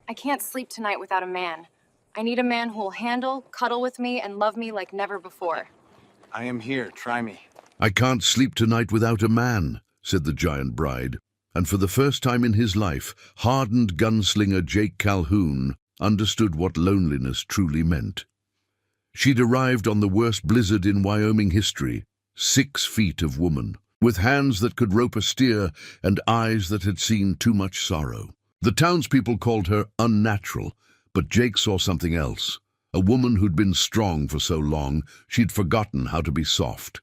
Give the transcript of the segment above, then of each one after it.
I can't sleep tonight without a man. I need a man who will handle, cuddle with me, and love me like never before. I am here, try me. "I can't sleep tonight without a man," said the giant bride, and for the first time in his life, hardened gunslinger Jake Calhoun understood what loneliness truly meant. She'd arrived on the worst blizzard in Wyoming history, 6 feet of woman, with hands that could rope a steer and eyes that had seen too much sorrow. The townspeople called her unnatural, but Jake saw something else. A woman who'd been strong for so long, she'd forgotten how to be soft.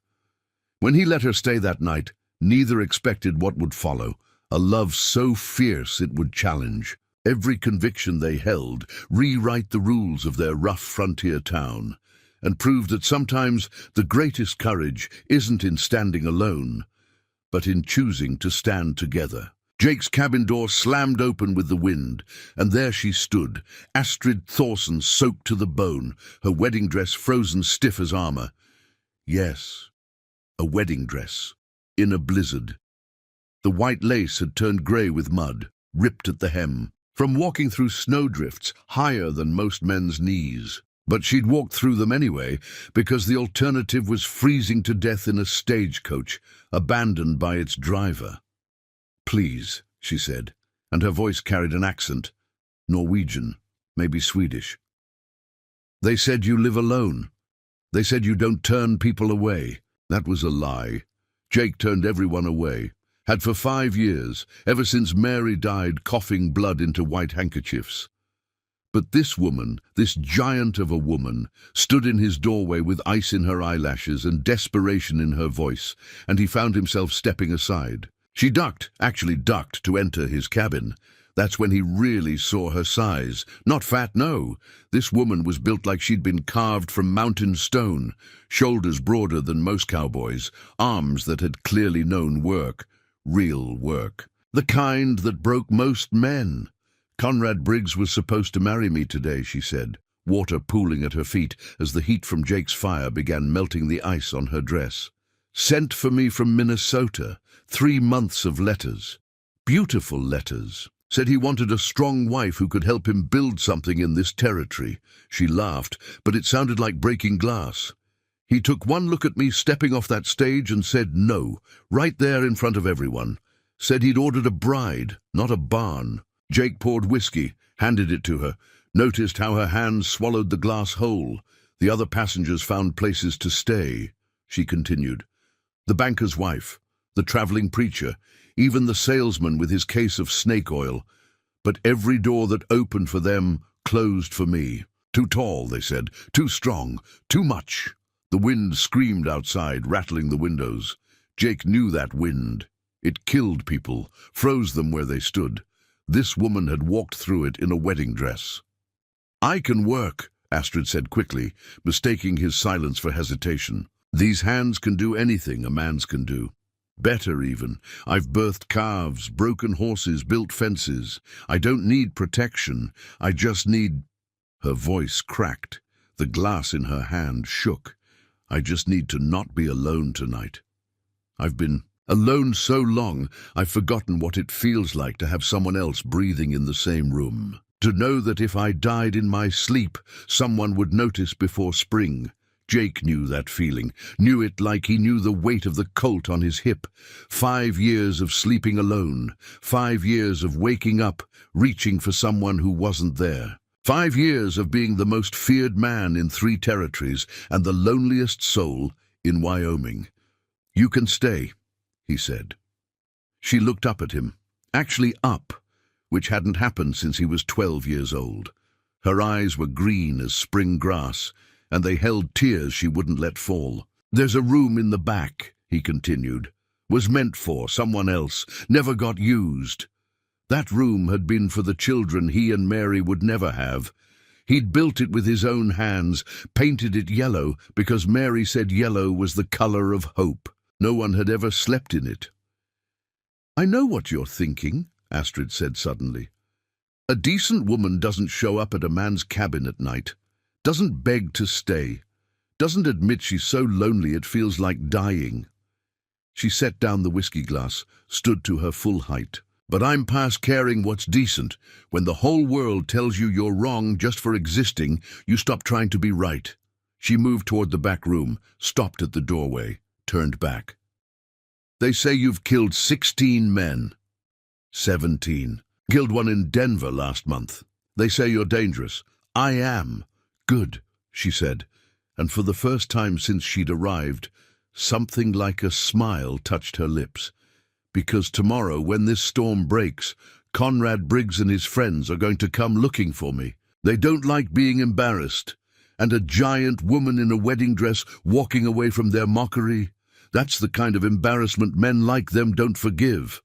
When he let her stay that night, neither expected what would follow, a love so fierce it would challenge every conviction they held, rewrite the rules of their rough frontier town, and prove that sometimes the greatest courage isn't in standing alone, but in choosing to stand together. Jake's cabin door slammed open with the wind, and there she stood, Astrid Thorson soaked to the bone, her wedding dress frozen stiff as armor. Yes, a wedding dress, in a blizzard. The white lace had turned grey with mud, ripped at the hem, from walking through snowdrifts higher than most men's knees. But she'd walked through them anyway, because the alternative was freezing to death in a stagecoach, abandoned by its driver. "Please," she said, and her voice carried an accent. Norwegian, maybe Swedish. "They said you live alone. They said you don't turn people away." That was a lie. Jake turned everyone away. Had for 5 years, ever since Mary died coughing blood into white handkerchiefs. But this woman, this giant of a woman, stood in his doorway with ice in her eyelashes and desperation in her voice, and he found himself stepping aside. She actually ducked to enter his cabin. That's when he really saw her size. Not fat, no. This woman was built like she'd been carved from mountain stone, shoulders broader than most cowboys, arms that had clearly known work. Real work. The kind that broke most men. "Conrad Briggs was supposed to marry me today," she said, water pooling at her feet as the heat from Jake's fire began melting the ice on her dress. "Sent for me from Minnesota. 3 months of letters. Beautiful letters. Said he wanted a strong wife who could help him build something in this territory." She laughed, but it sounded like breaking glass. "He took one look at me stepping off that stage and said no, right there in front of everyone. Said he'd ordered a bride, not a barn." Jake poured whiskey, handed it to her, noticed how her hands swallowed the glass whole. The other passengers found places to stay. She continued. The banker's wife, the traveling preacher, even the salesman with his case of snake oil. But every door that opened for them closed for me. Too tall, they said, too strong, too much. The wind screamed outside, rattling the windows. Jake knew that wind. It killed people, froze them where they stood. This woman had walked through it in a wedding dress. "I can work," Astrid said quickly, mistaking his silence for hesitation. "These hands can do anything a man's can do. Better even. I've birthed calves, broken horses, built fences. I don't need protection. I just need—" Her voice cracked. The glass in her hand shook. "I just need to not be alone tonight. I've been alone so long, I've forgotten what it feels like to have someone else breathing in the same room. To know that if I died in my sleep, someone would notice before spring." Jake knew that feeling, knew it like he knew the weight of the colt on his hip. 5 years of sleeping alone, 5 years of waking up, reaching for someone who wasn't there. 5 years of being the most feared man in 3 territories and the loneliest soul in Wyoming. "You can stay," he said. She looked up at him, actually up, which hadn't happened since he was 12 years old. Her eyes were green as spring grass, and they held tears she wouldn't let fall. "There's a room in the back," he continued. "Was meant for someone else, never got used. That room had been for the children he and Mary would never have. He'd built it with his own hands, painted it yellow because Mary said yellow was the color of hope. No one had ever slept in it." "I know what you're thinking," Astrid said suddenly. "A decent woman doesn't show up at a man's cabin at night, doesn't beg to stay, doesn't admit she's so lonely it feels like dying." She set down the whiskey glass, stood to her full height. But I'm past caring what's decent. When the whole world tells you you're wrong just for existing, you stop trying to be right. She moved toward the back room, stopped at the doorway, turned back. They say you've killed 16 men. 17. Killed one in Denver last month. They say you're dangerous. I am. Good, she said, and for the first time since she'd arrived, something like a smile touched her lips. Because tomorrow, when this storm breaks, Conrad Briggs and his friends are going to come looking for me. They don't like being embarrassed. And a giant woman in a wedding dress walking away from their mockery, that's the kind of embarrassment men like them don't forgive.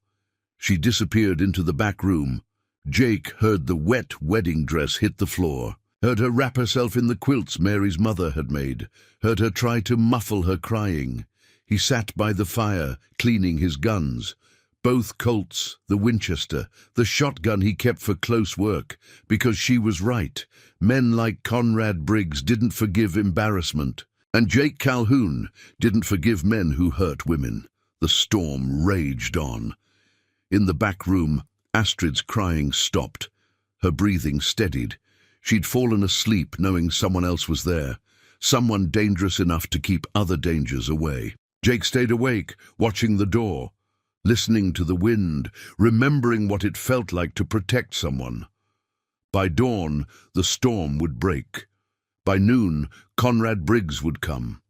She disappeared into the back room. Jake heard the wet wedding dress hit the floor, heard her wrap herself in the quilts Mary's mother had made, heard her try to muffle her crying. He sat by the fire, cleaning his guns. Both Colts, the Winchester, the shotgun he kept for close work, because she was right. Men like Conrad Briggs didn't forgive embarrassment, and Jake Calhoun didn't forgive men who hurt women. The storm raged on. In the back room, Astrid's crying stopped. Her breathing steadied. She'd fallen asleep knowing someone else was there, someone dangerous enough to keep other dangers away. Jake stayed awake, watching the door, listening to the wind, remembering what it felt like to protect someone. By dawn, the storm would break. By noon, Conrad Briggs would come.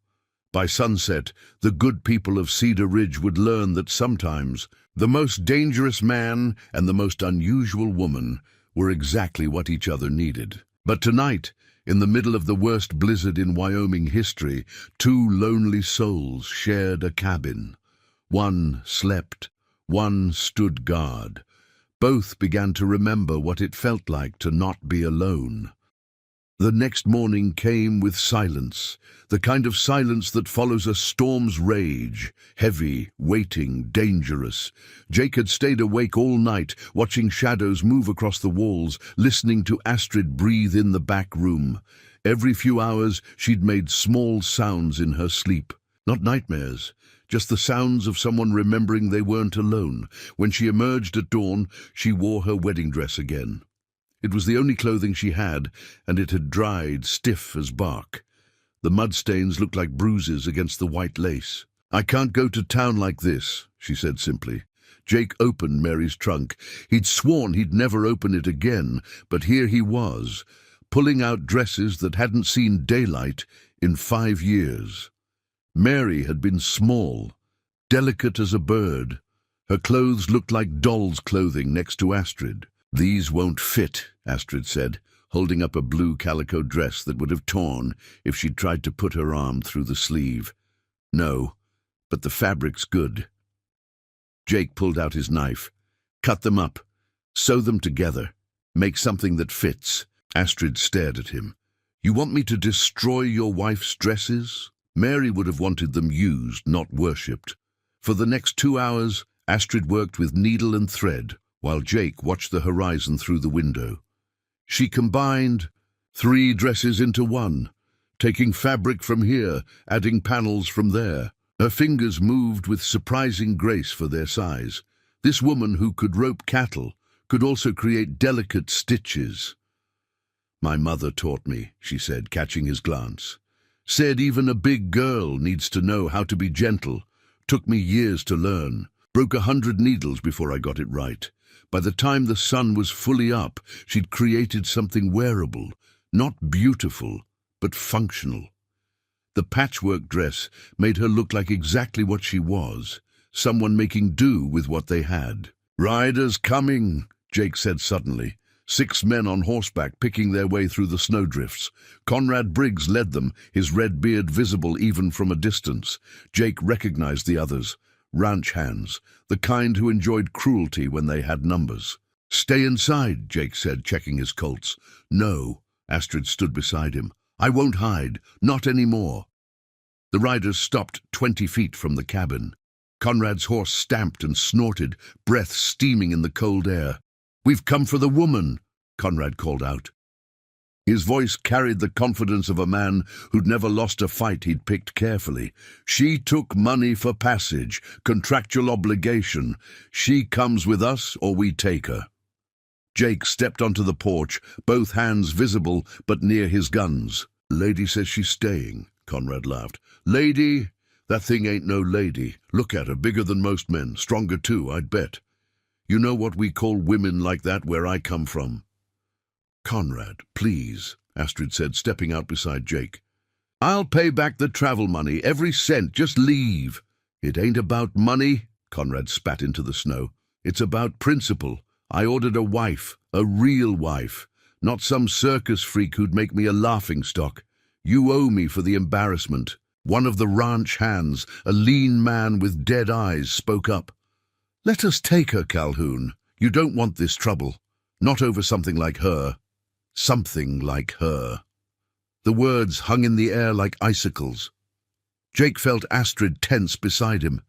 By sunset, the good people of Cedar Ridge would learn that sometimes the most dangerous man and the most unusual woman were exactly what each other needed. But tonight, in the middle of the worst blizzard in Wyoming history, two lonely souls shared a cabin. One slept, one stood guard. Both began to remember what it felt like to not be alone. The next morning came with silence, the kind of silence that follows a storm's rage, heavy, waiting, dangerous. Jake had stayed awake all night, watching shadows move across the walls, listening to Astrid breathe in the back room. Every few hours, she'd made small sounds in her sleep. Not nightmares, just the sounds of someone remembering they weren't alone. When she emerged at dawn, she wore her wedding dress again. It was the only clothing she had, and it had dried, stiff as bark. The mud stains looked like bruises against the white lace. "I can't go to town like this," she said simply. Jake opened Mary's trunk. He'd sworn he'd never open it again, but here he was, pulling out dresses that hadn't seen daylight in 5 years. Mary had been small, delicate as a bird. Her clothes looked like doll's clothing next to Astrid. "These won't fit," Astrid said, holding up a blue calico dress that would have torn if she'd tried to put her arm through the sleeve. "No, but the fabric's good." Jake pulled out his knife. "Cut them up. Sew them together. Make something that fits." Astrid stared at him. "You want me to destroy your wife's dresses?" Mary would have wanted them used, not worshipped. For the next 2 hours, Astrid worked with needle and thread, while Jake watched the horizon through the window. She combined 3 dresses into one, taking fabric from here, adding panels from there. Her fingers moved with surprising grace for their size. This woman who could rope cattle could also create delicate stitches. "My mother taught me," she said, catching his glance. "Said even a big girl needs to know how to be gentle. Took me years to learn. Broke 100 needles before I got it right. By the time the sun was fully up, she'd created something wearable, not beautiful, but functional." The patchwork dress made her look like exactly what she was, someone making do with what they had. "Riders coming," Jake said suddenly. 6 men on horseback picking their way through the snowdrifts. Conrad Briggs led them, his red beard visible even from a distance. Jake recognized the others. Ranch hands, the kind who enjoyed cruelty when they had numbers. "Stay inside," Jake said, checking his Colts. "No," Astrid stood beside him. "I won't hide, not anymore." The riders stopped 20 feet from the cabin. Conrad's horse stamped and snorted, breath steaming in the cold air. "We've come for the woman," Conrad called out. His voice carried the confidence of a man who'd never lost a fight he'd picked carefully. She took money for passage, contractual obligation. She comes with us or we take her. Jake stepped onto the porch, both hands visible but near his guns. Lady says she's staying, Conrad laughed. Lady? That thing ain't no lady. Look at her, bigger than most men, stronger too, I'd bet. You know what we call women like that where I come from? Conrad, please, Astrid said, stepping out beside Jake. I'll pay back the travel money, every cent, just leave. It ain't about money, Conrad spat into the snow. It's about principle. I ordered a wife, a real wife, not some circus freak who'd make me a laughingstock. You owe me for the embarrassment. One of the ranch hands, a lean man with dead eyes, spoke up. Let us take her, Calhoun. You don't want this trouble. Not over something like her. Something like her. The words hung in the air like icicles. Jake felt Astrid tense beside him,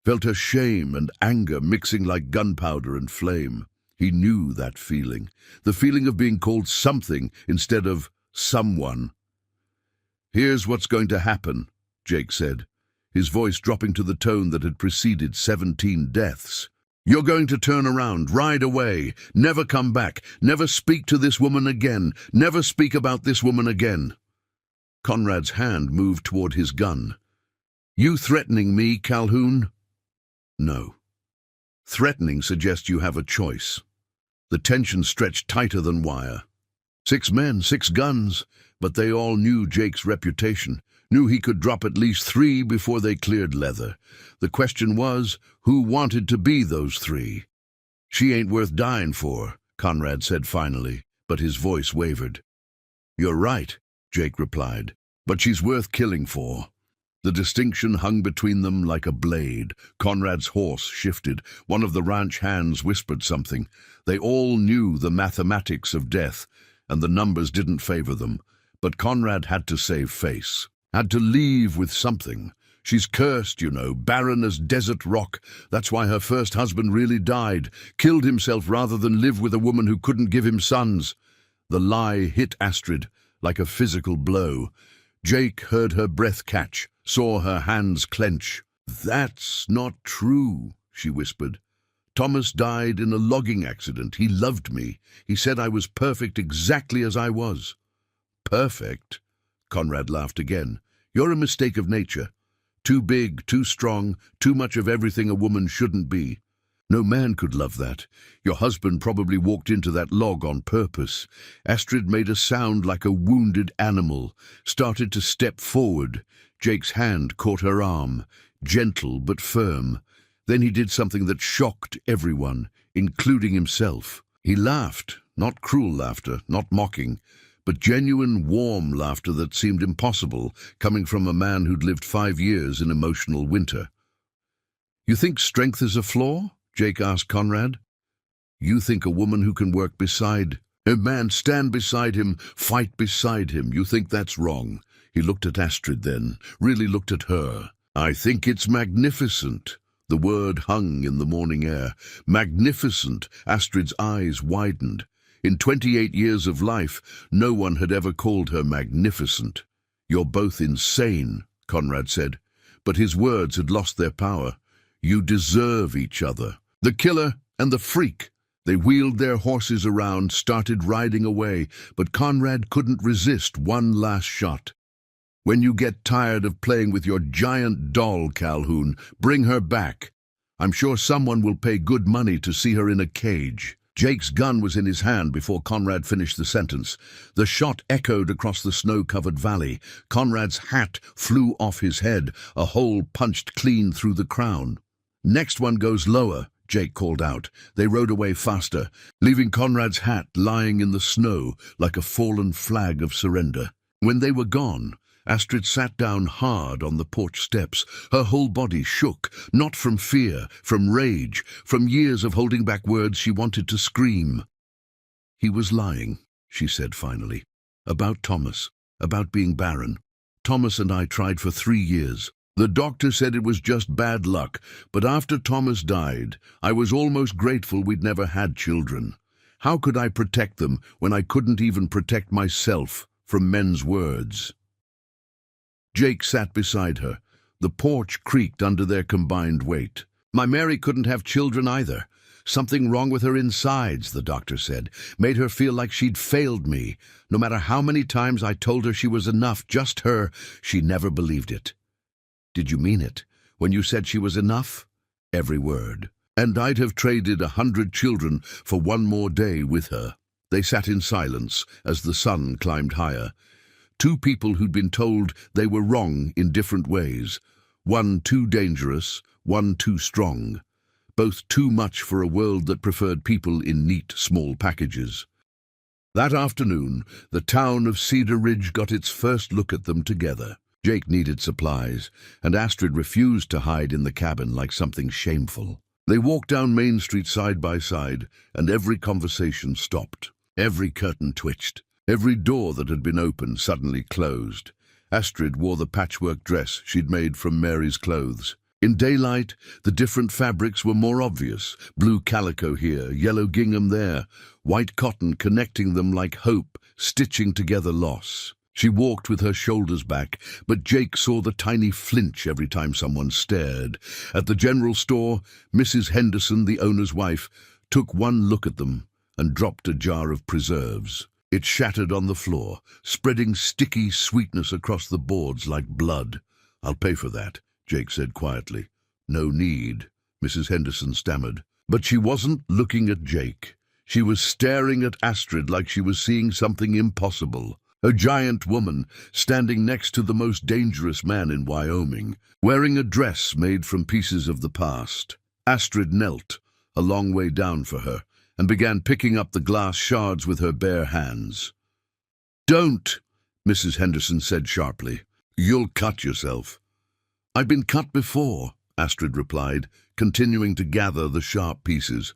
felt her shame and anger mixing like gunpowder and flame. He knew that feeling, the feeling of being called something instead of someone. Here's what's going to happen, Jake said, his voice dropping to the tone that had preceded 17 deaths. You're going to turn around, ride away, never come back, never speak to this woman again, never speak about this woman again. Conrad's hand moved toward his gun. You threatening me, Calhoun? No. Threatening suggests you have a choice. The tension stretched tighter than wire. 6 men, 6 guns, but they all knew Jake's reputation, knew he could drop at least 3 before they cleared leather. The question was, who wanted to be those 3? She ain't worth dying for, Conrad said finally, but his voice wavered. You're right, Jake replied, but she's worth killing for. The distinction hung between them like a blade. Conrad's horse shifted. One of the ranch hands whispered something. They all knew the mathematics of death, and the numbers didn't favor them. But Conrad had to save face, had to leave with something. She's cursed, you know, barren as desert rock. That's why her first husband really died, killed himself rather than live with a woman who couldn't give him sons. The lie hit Astrid like a physical blow. Jake heard her breath catch, saw her hands clench. That's not true, she whispered. Thomas died in a logging accident. He loved me. He said I was perfect exactly as I was. Perfect? Conrad laughed again. You're a mistake of nature. Too big, too strong, too much of everything a woman shouldn't be. No man could love that. Your husband probably walked into that log on purpose. Astrid made a sound like a wounded animal, started to step forward. Jake's hand caught her arm, gentle but firm. Then he did something that shocked everyone, including himself. He laughed, not cruel laughter, not mocking, but genuine, warm laughter that seemed impossible, coming from a man who'd lived 5 years in emotional winter. You think strength is a flaw? Jake asked Conrad. You think a woman who can work beside a man, stand beside him, fight beside him, you think that's wrong. He looked at Astrid then, really looked at her. I think it's magnificent. The word hung in the morning air. Magnificent. Astrid's eyes widened. In 28 years of life, no one had ever called her magnificent. You're both insane, Conrad said, but his words had lost their power. You deserve each other. The killer and the freak. They wheeled their horses around, started riding away, but Conrad couldn't resist one last shot. When you get tired of playing with your giant doll, Calhoun, bring her back. I'm sure someone will pay good money to see her in a cage. Jake's gun was in his hand before Conrad finished the sentence. The shot echoed across the snow-covered valley. Conrad's hat flew off his head, a hole punched clean through the crown. Next one goes lower, Jake called out. They rode away faster, leaving Conrad's hat lying in the snow like a fallen flag of surrender. When they were gone, Astrid sat down hard on the porch steps. Her whole body shook, not from fear, from rage, from years of holding back words she wanted to scream. He was lying, she said finally, about Thomas, about being barren. Thomas and I tried for 3 years. The doctor said it was just bad luck, but after Thomas died, I was almost grateful we'd never had children. How could I protect them when I couldn't even protect myself from men's words? Jake sat beside her. The porch creaked under their combined weight. My Mary couldn't have children either. Something wrong with her insides, the doctor said, made her feel like she'd failed me. No matter how many times I told her she was enough, just her, she never believed it. Did you mean it, when you said she was enough? Every word. And I'd have traded 100 children for one more day with her. They sat in silence as the sun climbed higher. Two people who'd been told they were wrong in different ways. One too dangerous, one too strong. Both too much for a world that preferred people in neat, small packages. That afternoon, the town of Cedar Ridge got its first look at them together. Jake needed supplies, and Astrid refused to hide in the cabin like something shameful. They walked down Main Street side by side, and every conversation stopped. Every curtain twitched. Every door that had been open suddenly closed. Astrid wore the patchwork dress she'd made from Mary's clothes. In daylight, the different fabrics were more obvious. Blue calico here, yellow gingham there, white cotton connecting them like hope, stitching together loss. She walked with her shoulders back, but Jake saw the tiny flinch every time someone stared. At the general store, Mrs. Henderson, the owner's wife, took one look at them and dropped a jar of preserves. It shattered on the floor, spreading sticky sweetness across the boards like blood. I'll pay for that, Jake said quietly. No need, Mrs. Henderson stammered. But she wasn't looking at Jake. She was staring at Astrid like she was seeing something impossible. A giant woman standing next to the most dangerous man in Wyoming, wearing a dress made from pieces of the past. Astrid knelt, a long way down for her, and began picking up the glass shards with her bare hands. Don't, Mrs. Henderson said sharply. You'll cut yourself. I've been cut before, Astrid replied, continuing to gather the sharp pieces.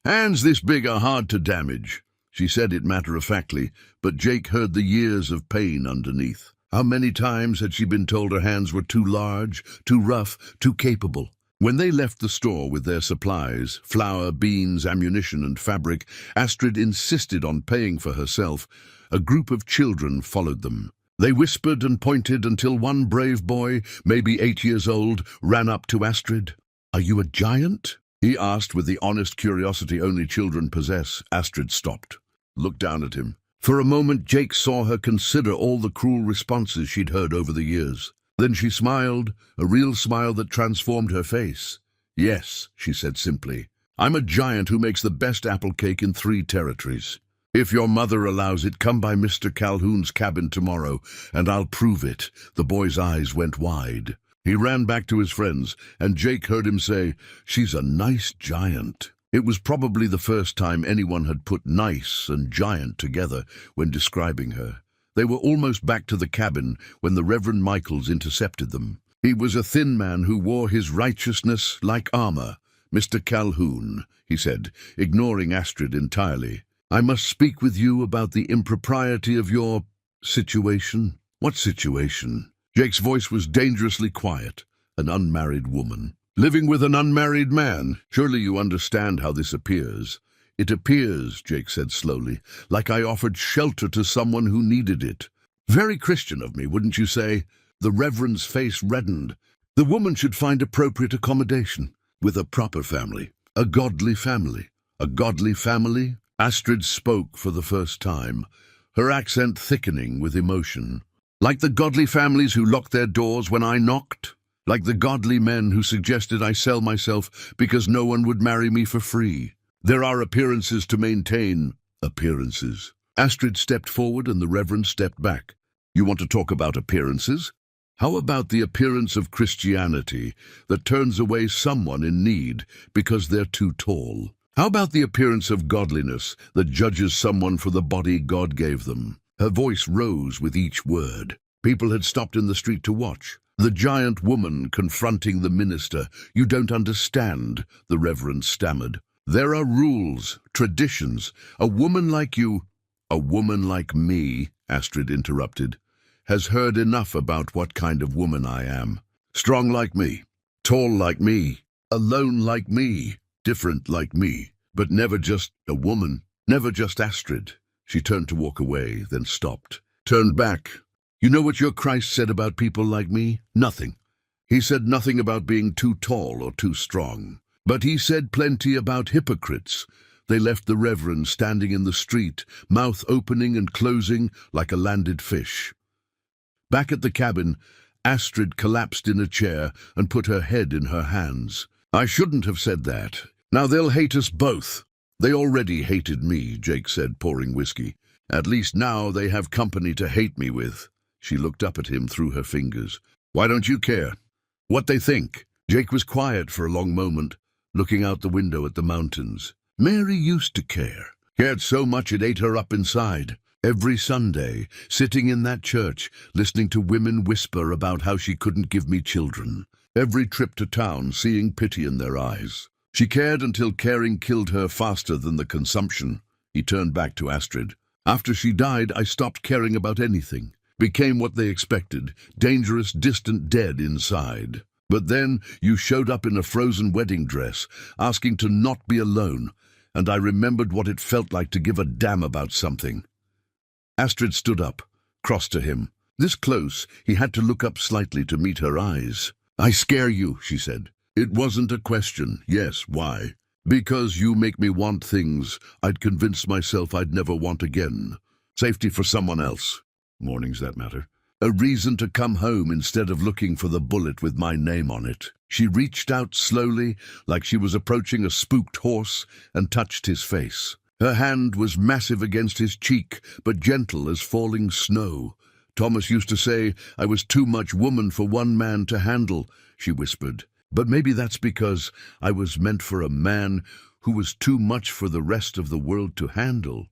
Hands this big are hard to damage. She said it matter-of-factly, but Jake heard the years of pain underneath. How many times had she been told her hands were too large, too rough, too capable? When they left the store with their supplies, flour, beans, ammunition, and fabric, Astrid insisted on paying for herself. A group of children followed them. They whispered and pointed until one brave boy, maybe 8 years old, ran up to Astrid. Are you a giant? He asked with the honest curiosity only children possess. Astrid stopped, looked down at him. For a moment, Jake saw her consider all the cruel responses she'd heard over the years. Then she smiled, a real smile that transformed her face. Yes, she said simply. I'm a giant who makes the best apple cake in 3 territories. If your mother allows it, come by Mr. Calhoun's cabin tomorrow, and I'll prove it. The boy's eyes went wide. He ran back to his friends, and Jake heard him say, She's a nice giant. It was probably the first time anyone had put nice and giant together when describing her. They were almost back to the cabin when the Reverend Michaels intercepted them. He was a thin man who wore his righteousness like armor. Mr. Calhoun, he said, ignoring Astrid entirely. I must speak with you about the impropriety of your situation. What situation? Jake's voice was dangerously quiet. An unmarried woman. Living with an unmarried man. Surely you understand how this appears. It appears, Jake said slowly, like I offered shelter to someone who needed it. Very Christian of me, wouldn't you say? The Reverend's face reddened. The woman should find appropriate accommodation with a proper family. A godly family. A godly family? Astrid spoke for the first time, her accent thickening with emotion. Like the godly families who locked their doors when I knocked? Like the godly men who suggested I sell myself because no one would marry me for free? There are appearances to maintain. Appearances. Astrid stepped forward and the Reverend stepped back. You want to talk about appearances? How about the appearance of Christianity that turns away someone in need because they're too tall? How about the appearance of godliness that judges someone for the body God gave them? Her voice rose with each word. People had stopped in the street to watch. The giant woman confronting the minister. You don't understand, the Reverend stammered. There are rules, traditions. A woman like you, a woman like me, Astrid interrupted, has heard enough about what kind of woman I am. Strong like me, tall like me, alone like me, different like me, but never just a woman. Never just Astrid. She turned to walk away, then stopped. Turned back. You know what your Christ said about people like me? Nothing. He said nothing about being too tall or too strong. But he said plenty about hypocrites. They left the Reverend standing in the street, mouth opening and closing like a landed fish. Back at the cabin, Astrid collapsed in a chair and put her head in her hands. I shouldn't have said that. Now they'll hate us both. They already hated me, Jake said, pouring whiskey. At least now they have company to hate me with. She looked up at him through her fingers. Why don't you care? What they think? Jake was quiet for a long moment, looking out the window at the mountains. Mary used to care. Cared so much it ate her up inside. Every Sunday, sitting in that church, listening to women whisper about how she couldn't give me children. Every trip to town, seeing pity in their eyes. She cared until caring killed her faster than the consumption. He turned back to Astrid. After she died, I stopped caring about anything. Became what they expected, dangerous, distant dead inside. But then you showed up in a frozen wedding dress, asking to not be alone, and I remembered what it felt like to give a damn about something. Astrid stood up, crossed to him. This close, he had to look up slightly to meet her eyes. I scare you, she said. It wasn't a question. Yes, why? Because you make me want things I'd convinced myself I'd never want again. Safety for someone else. Mornings that matter. A reason to come home instead of looking for the bullet with my name on it. She reached out slowly, like she was approaching a spooked horse, and touched his face. Her hand was massive against his cheek, but gentle as falling snow. Thomas used to say, I was too much woman for one man to handle, she whispered. But maybe that's because I was meant for a man who was too much for the rest of the world to handle.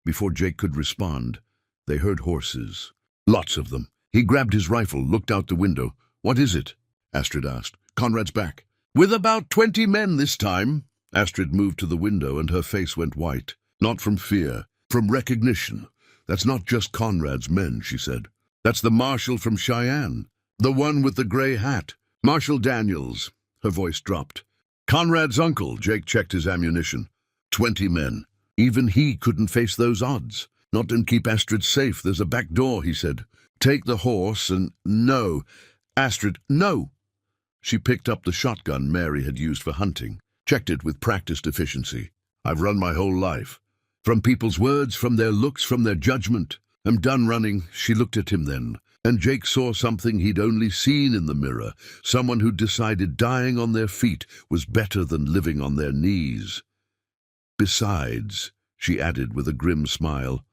Before Jake could respond, they heard horses. Lots of them. He grabbed his rifle, looked out the window. What is it? Astrid asked. Conrad's back. With about 20 men this time. Astrid moved to the window and her face went white. Not from fear, from recognition. That's not just Conrad's men, she said. That's the marshal from Cheyenne. The one with the gray hat. Marshal Daniels. Her voice dropped. Conrad's uncle. Jake checked his ammunition. 20 men. Even he couldn't face those odds. Not and keep Astrid safe. There's a back door, he said. Take the horse and... No. Astrid, no. She picked up the shotgun Mary had used for hunting. Checked it with practiced efficiency. I've run my whole life. From people's words, from their looks, from their judgment. I'm done running. She looked at him then. And Jake saw something he'd only seen in the mirror. Someone who decided dying on their feet was better than living on their knees. Besides, she added with a grim smile,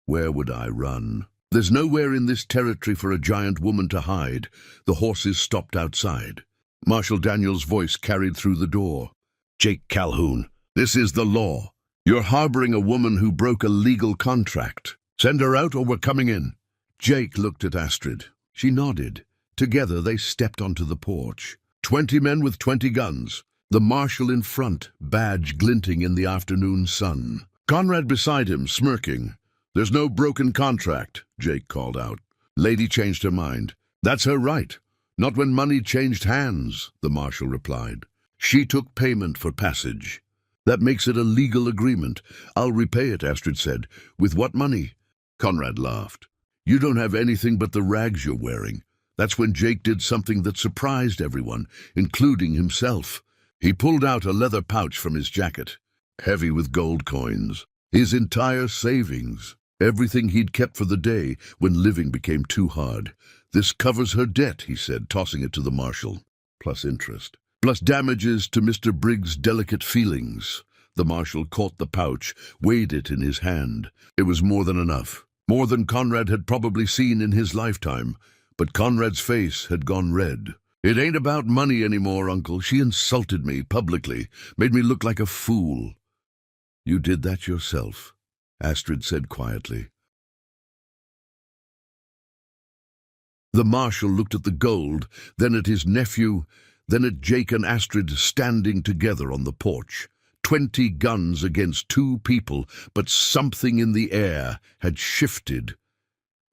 where would I run? There's nowhere in this territory for a giant woman to hide. The horses stopped outside. Marshal Daniels' voice carried through the door. Jake Calhoun, this is the law. You're harboring a woman who broke a legal contract. Send her out or we're coming in. Jake looked at Astrid. She nodded. Together they stepped onto the porch. 20 men with 20 guns. The marshal in front, badge glinting in the afternoon sun. Conrad beside him, smirking. There's no broken contract, Jake called out. Lady changed her mind. That's her right. Not when money changed hands, the marshal replied. She took payment for passage. That makes it a legal agreement. I'll repay it, Astrid said. With what money? Conrad laughed. You don't have anything but the rags you're wearing. That's when Jake did something that surprised everyone, including himself. He pulled out a leather pouch from his jacket, heavy with gold coins. His entire savings. Everything he'd kept for the day when living became too hard. This covers her debt, he said, tossing it to the marshal. Plus interest. Plus damages to Mr. Briggs' delicate feelings. The marshal caught the pouch, weighed it in his hand. It was more than enough. More than Conrad had probably seen in his lifetime. But Conrad's face had gone red. It ain't about money anymore, Uncle. She insulted me publicly, made me look like a fool. You did that yourself, Astrid said quietly. The marshal looked at the gold, then at his nephew, then at Jake and Astrid standing together on the porch. 20 guns against 2 people, but something in the air had shifted.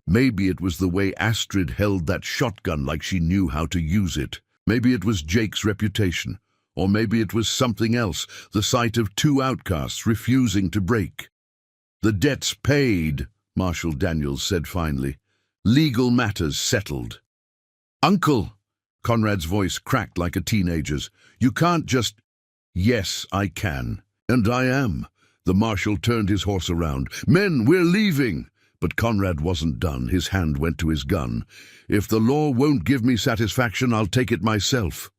Maybe it was the way Astrid held that shotgun like she knew how to use it. Maybe it was Jake's reputation, Or maybe it was something else, the sight of two outcasts refusing to break. "The debt's paid," Marshal Daniels said finally. "Legal matters settled." "Uncle!" Conrad's voice cracked like a teenager's. "You can't just—" "Yes, I can. And I am." The marshal turned his horse around. "Men, we're leaving!" But Conrad wasn't done. His hand went to his gun. "If the law won't give me satisfaction, I'll take it myself."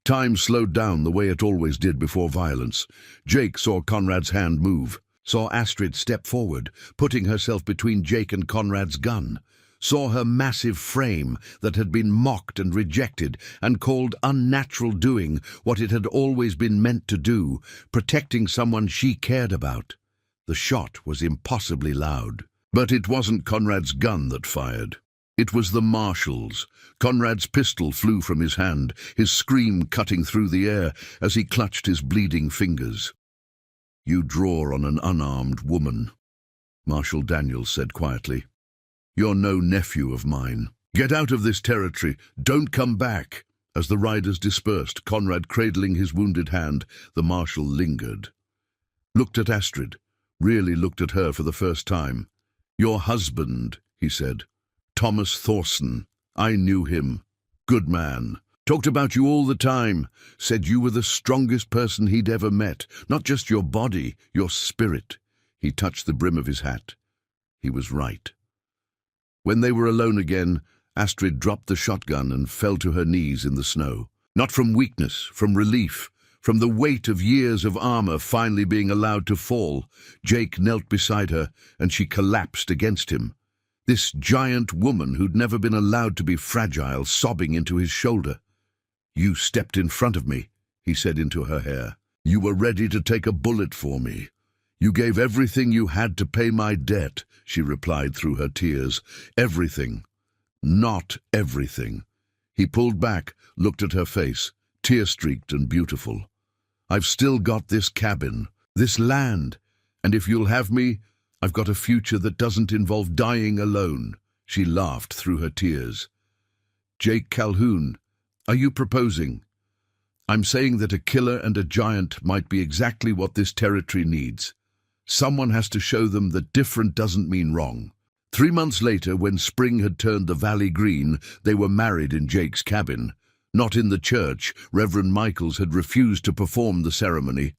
Time slowed down the way it always did before violence. Jake saw Conrad's hand move, saw Astrid step forward, putting herself between Jake and Conrad's gun, saw her massive frame that had been mocked and rejected and called unnatural doing what it had always been meant to do, protecting someone she cared about. The shot was impossibly loud. But it wasn't Conrad's gun that fired. It was the marshal's. Conrad's pistol flew from his hand, his scream cutting through the air as he clutched his bleeding fingers. "You draw on an unarmed woman," Marshal Daniels said quietly. "You're no nephew of mine. Get out of this territory. Don't come back." As the riders dispersed, Conrad cradling his wounded hand, the marshal lingered. Looked at Astrid, really looked at her for the first time. "Your husband," he said. "Thomas Thorson. I knew him. Good man. Talked about you all the time. Said you were the strongest person he'd ever met. Not just your body, your spirit." He touched the brim of his hat. He was right. When they were alone again, Astrid dropped the shotgun and fell to her knees in the snow. Not from weakness, from relief, from the weight of years of armor finally being allowed to fall. Jake knelt beside her, and she collapsed against him. This giant woman who'd never been allowed to be fragile, sobbing into his shoulder. "You stepped in front of me," he said into her hair. "You were ready to take a bullet for me. You gave everything you had to pay my debt," she replied through her tears. "Everything. Not everything." He pulled back, looked at her face, tear-streaked and beautiful. "I've still got this cabin, this land, and if you'll have me, I've got a future that doesn't involve dying alone." She laughed through her tears. "Jake Calhoun, are you proposing?" "I'm saying that a killer and a giant might be exactly what this territory needs. Someone has to show them that different doesn't mean wrong." 3 months later, when spring had turned the valley green, they were married in Jake's cabin. Not in the church. Reverend Michaels had refused to perform the ceremony.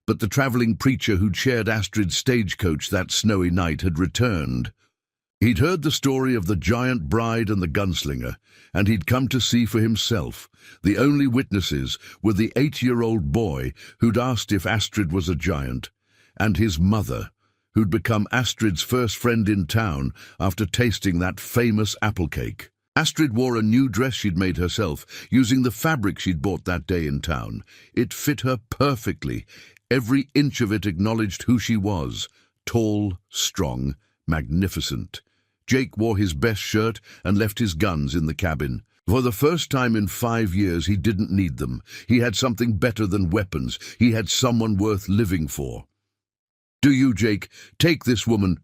But the traveling preacher who'd shared Astrid's stagecoach that snowy night had returned. He'd heard the story of the giant bride and the gunslinger, and he'd come to see for himself. The only witnesses were the 8-year-old boy who'd asked if Astrid was a giant, and his mother, who'd become Astrid's first friend in town after tasting that famous apple cake. Astrid wore a new dress she'd made herself, using the fabric she'd bought that day in town. It fit her perfectly. Every inch of it acknowledged who she was. Tall, strong, magnificent. Jake wore his best shirt and left his guns in the cabin. For the first time in 5 years, he didn't need them. He had something better than weapons. He had someone worth living for. "Do you, Jake, take this woman,"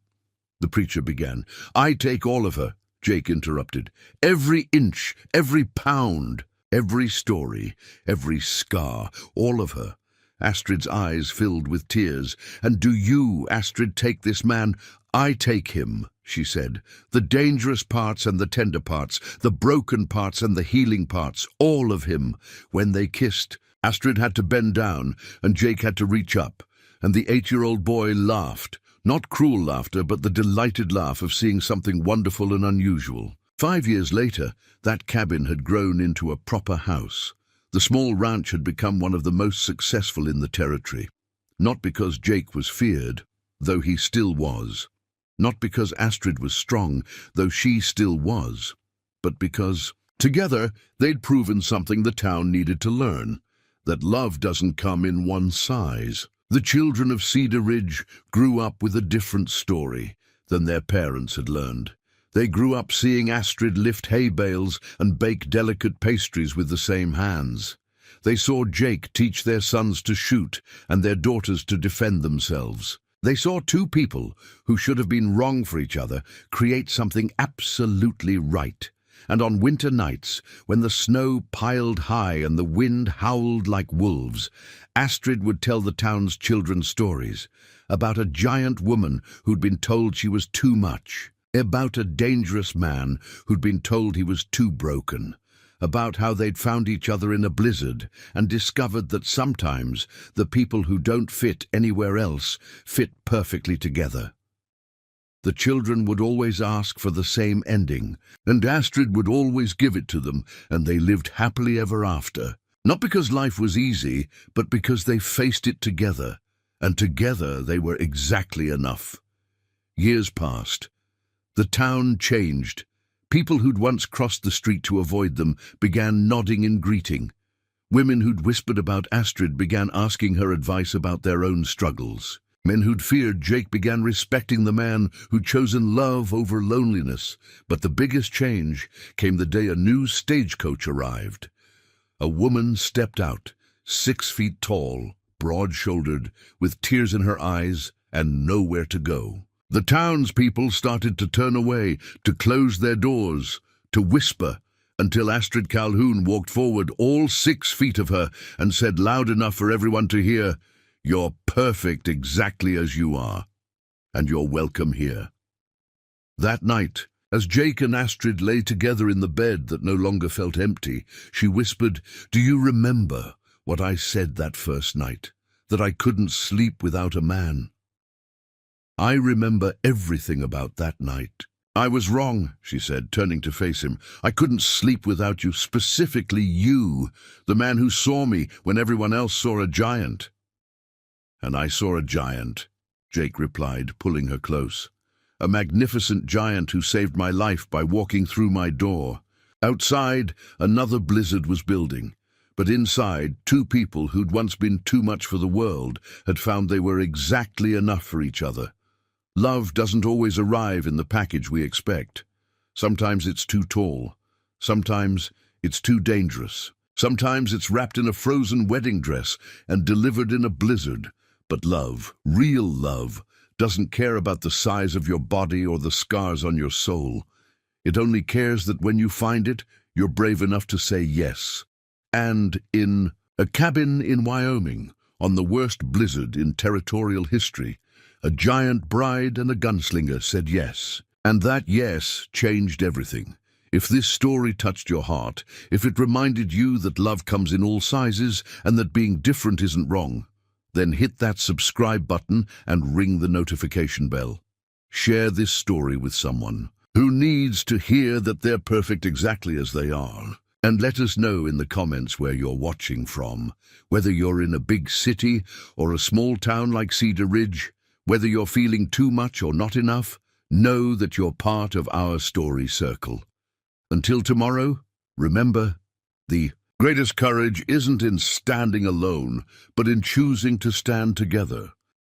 the preacher began. "I take all of her," Jake interrupted. "Every inch, every pound, every story, every scar, all of her." Astrid's eyes filled with tears. "And do you, Astrid, take this man?" "I take him," she said. "The dangerous parts and the tender parts, the broken parts and the healing parts, all of him." When they kissed, Astrid had to bend down, and Jake had to reach up, and the 8-year-old boy laughed. Not cruel laughter, but the delighted laugh of seeing something wonderful and unusual. 5 years later, that cabin had grown into a proper house. The small ranch had become one of the most successful in the territory. Not because Jake was feared, though he still was. Not because Astrid was strong, though she still was. But because, together, they'd proven something the town needed to learn. That love doesn't come in one size. The children of Cedar Ridge grew up with a different story than their parents had learned. They grew up seeing Astrid lift hay bales and bake delicate pastries with the same hands. They saw Jake teach their sons to shoot and their daughters to defend themselves. They saw two people who should have been wrong for each other create something absolutely right. And on winter nights, when the snow piled high and the wind howled like wolves, Astrid would tell the town's children stories about a giant woman who'd been told she was too much, about a dangerous man who'd been told he was too broken, about how they'd found each other in a blizzard and discovered that sometimes the people who don't fit anywhere else fit perfectly together. The children would always ask for the same ending, and Astrid would always give it to them, and they lived happily ever after. Not because life was easy, but because they faced it together, and together they were exactly enough. Years passed. The town changed. People who'd once crossed the street to avoid them began nodding in greeting. Women who'd whispered about Astrid began asking her advice about their own struggles. Men who'd feared Jake began respecting the man who'd chosen love over loneliness. But the biggest change came the day a new stagecoach arrived. A woman stepped out, 6 feet tall, broad-shouldered, with tears in her eyes and nowhere to go. The townspeople started to turn away, to close their doors, to whisper, until Astrid Calhoun walked forward, all 6 feet of her, and said loud enough for everyone to hear, "You're perfect exactly as you are, and you're welcome here." That night, as Jake and Astrid lay together in the bed that no longer felt empty, she whispered, "Do you remember what I said that first night, that I couldn't sleep without a man?" "I remember everything about that night." "I was wrong," she said, turning to face him. "I couldn't sleep without you, specifically you, the man who saw me when everyone else saw a giant." "And I saw a giant," Jake replied, pulling her close. "A magnificent giant who saved my life by walking through my door." Outside, another blizzard was building. But inside, 2 people who'd once been too much for the world had found they were exactly enough for each other. Love doesn't always arrive in the package we expect. Sometimes it's too tall. Sometimes it's too dangerous. Sometimes it's wrapped in a frozen wedding dress and delivered in a blizzard. But love, real love, doesn't care about the size of your body or the scars on your soul. It only cares that when you find it, you're brave enough to say yes. And in a cabin in Wyoming, on the worst blizzard in territorial history, a giant bride and a gunslinger said yes. And that yes changed everything. If this story touched your heart, if it reminded you that love comes in all sizes and that being different isn't wrong, then hit that subscribe button and ring the notification bell. Share this story with someone who needs to hear that they're perfect exactly as they are. And let us know in the comments where you're watching from, whether you're in a big city or a small town like Cedar Ridge, whether you're feeling too much or not enough. Know that you're part of our story circle. Until tomorrow, remember, the greatest courage isn't in standing alone, but in choosing to stand together.